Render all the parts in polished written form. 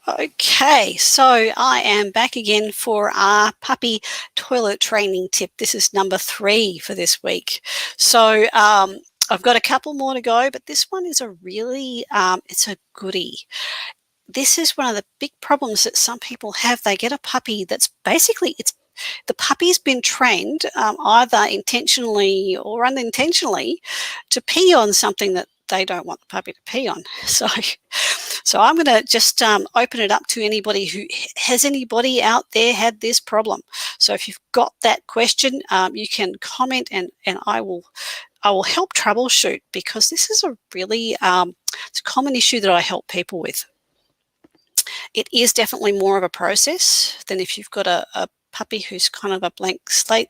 Okay, so I am back again for our puppy toilet training tip. This is number 3 for this week. So I've got a couple more to go, but this one is a really, it's a goodie. This is one of the big problems that some people have. They get a puppy that's basically, the puppy's been trained either intentionally or unintentionally to pee on something that they don't want the puppy to pee on. So I'm going to just open it up to anybody who has anybody out there had this problem. So if you've got that question, you can comment and I will help troubleshoot, because this is a really it's a common issue that I help people with. It is definitely more of a process than if you've got a puppy who's kind of a blank slate,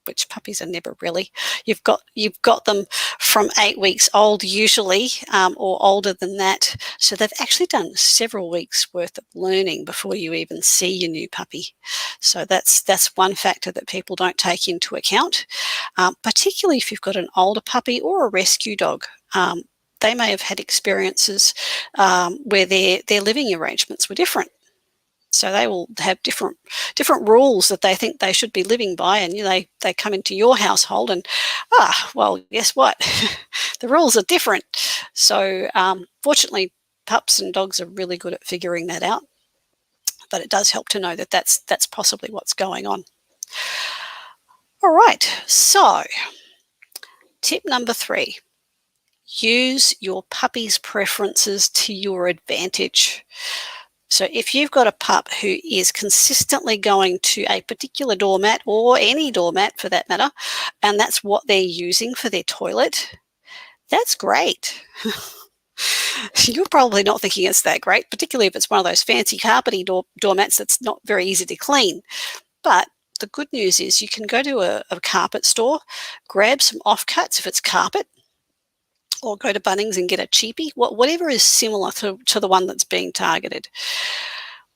which puppies are never really. You've got them from 8 weeks old usually, or older than that. So they've actually done several weeks worth of learning before you even see your new puppy. So that's one factor that people don't take into account, particularly if you've got an older puppy or a rescue dog. They may have had experiences where their living arrangements were different. So they will have different rules that they think they should be living by, and they come into your household and, well, guess what? The rules are different. So fortunately, pups and dogs are really good at figuring that out, but it does help to know that that's possibly what's going on. All right, so tip number 3. Use your puppy's preferences to your advantage. So if you've got a pup who is consistently going to a particular doormat, or any doormat for that matter, and that's what they're using for their toilet, that's great. You're probably not thinking it's that great, particularly if it's one of those fancy carpety doormats that's not very easy to clean. But the good news is you can go to a carpet store, grab some offcuts if it's carpet, or go to Bunnings and get a cheapie, whatever is similar to the one that's being targeted.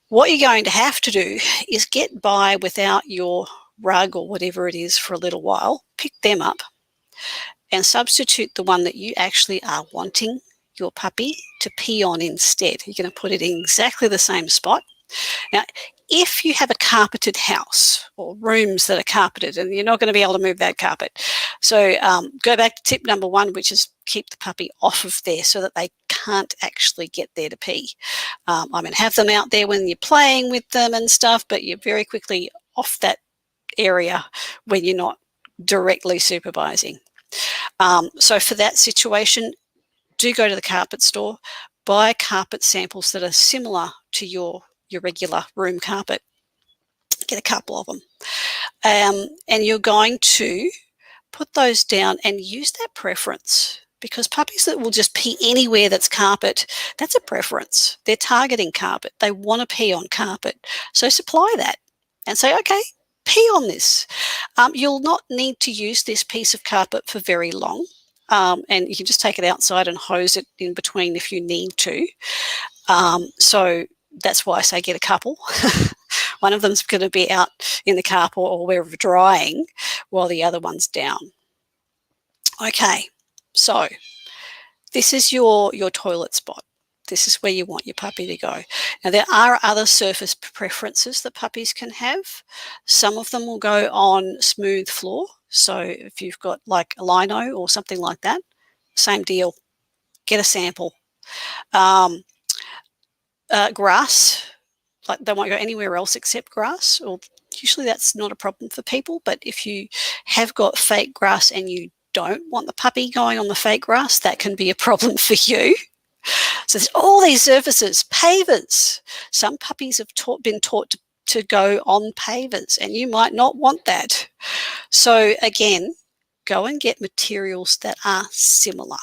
What you're going to have to do is get by without your rug or whatever it is for a little while, pick them up, and substitute the one that you actually are wanting your puppy to pee on instead. You're going to put it in exactly the same spot. Now, if you have a carpeted house or rooms that are carpeted, and you're not going to be able to move that carpet, so go back to tip number 1, which is keep the puppy off of there so that they can't actually get there to pee. I mean, have them out there when you're playing with them and stuff, but you're very quickly off that area when you're not directly supervising. So for that situation, do go to the carpet store, buy carpet samples that are similar to your regular room carpet. Get a couple of them. And you're going to put those down and use that preference, because puppies that will just pee anywhere that's carpet, that's a preference. They're targeting carpet. They want to pee on carpet. So supply that and say, okay, pee on this. You'll not need to use this piece of carpet for very long. And you can just take it outside and hose it in between if you need to. So that's why I say get a couple. One of them's going to be out in the carpet or wherever drying, while the other one's down. Okay, so this is your toilet spot. This is where you want your puppy to go. Now, there are other surface preferences that puppies can have. Some of them will go on smooth floor. So if you've got like a lino or something like that, same deal. Get a sample. Grass, like they won't go anywhere else except grass, or usually that's not a problem for people. But if you have got fake grass and you don't want the puppy going on the fake grass, that can be a problem for you. So there's all these surfaces. Pavers. Some puppies have been taught to go on pavers, and you might not want that. So again, go and get materials that are similar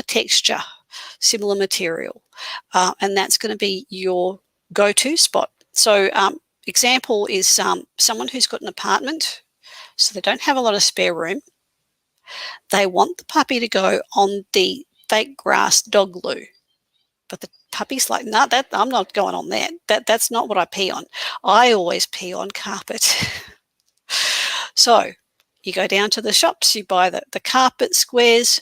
texture, similar material, and that's going to be your go-to spot. So example is someone who's got an apartment, so they don't have a lot of spare room. They want the puppy to go on the fake grass dog loo, but the puppy's like, no, I'm not going on that. That's not what I pee on. I always pee on carpet. So you go down to the shops, you buy the carpet squares.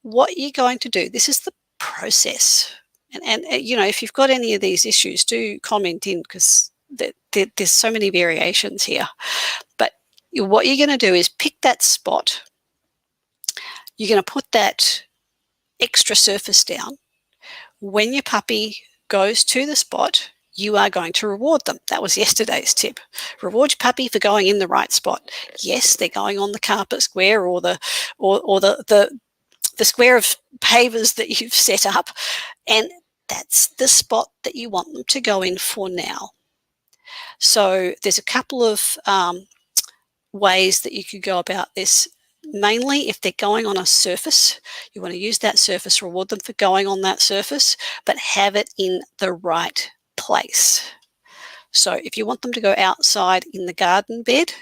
What you're going to do, this is the process. And you know, if you've got any of these issues, do comment in, because there's so many variations here. But what you're going to do is pick that spot. You're going to put that extra surface down. When your puppy goes to the spot, you are going to reward them. That was yesterday's tip. Reward your puppy for going in the right spot. Yes, they're going on the carpet square or the square of pavers that you've set up, and that's the spot that you want them to go in for now. So there's a couple of ways that you could go about this. Mainly, if they're going on a surface, you want to use that surface, reward them for going on that surface, but have it in the right place. So if you want them to go outside in the garden bed,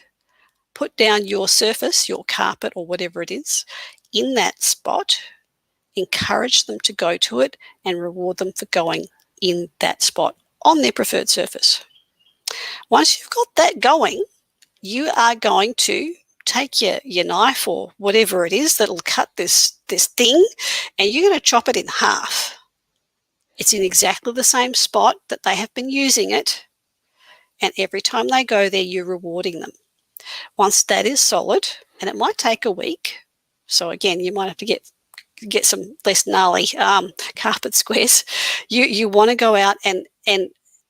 put down your surface, your carpet or whatever it is, in that spot, encourage them to go to it and reward them for going in that spot on their preferred surface. Once you've got that going, you are going to take your knife or whatever it is that'll cut this thing, and you're going to chop it in half. It's in exactly the same spot that they have been using it, and every time they go there, you're rewarding them. Once that is solid, and it might take a week, so again, you might have to get some less gnarly carpet squares. You want to go out and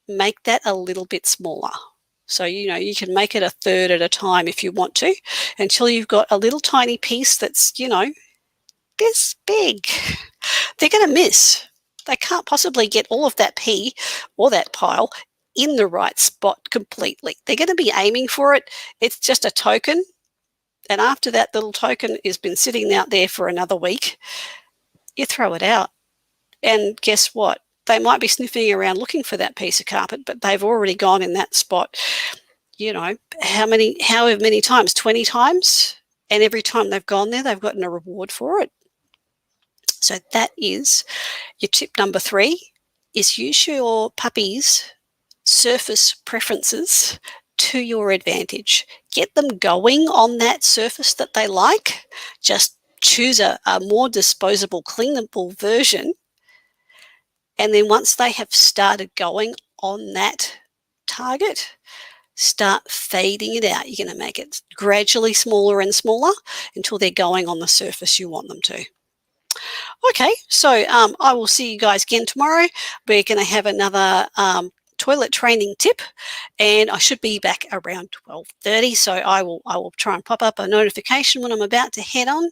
make that a little bit smaller. So, you know, you can make it a third at a time if you want to, until you've got a little tiny piece that's, you know, this big. They're going to miss. They can't possibly get all of that pea or that pile in the right spot completely. They're going to be aiming for it. It's just a token. And after that little token has been sitting out there for another week, you throw it out. And guess what? They might be sniffing around looking for that piece of carpet, but they've already gone in that spot, you know, however many times, 20 times. And every time they've gone there, they've gotten a reward for it. So that is your tip number 3, is use your puppy's surface preferences to your advantage. Get them going on that surface that they like. Just choose a more disposable, cleanable version. And then once they have started going on that target, start fading it out. You're going to make it gradually smaller and smaller until they're going on the surface you want them to. Okay, so I will see you guys again tomorrow. We're going to have another toilet training tip, and I should be back around 12:30. So I will try and pop up a notification when I'm about to head on,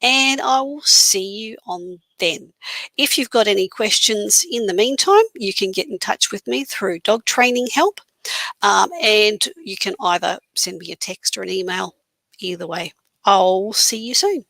and I will see you on then. If you've got any questions in the meantime, you can get in touch with me through Dog Training Help, and you can either send me a text or an email. Either way, I'll see you soon.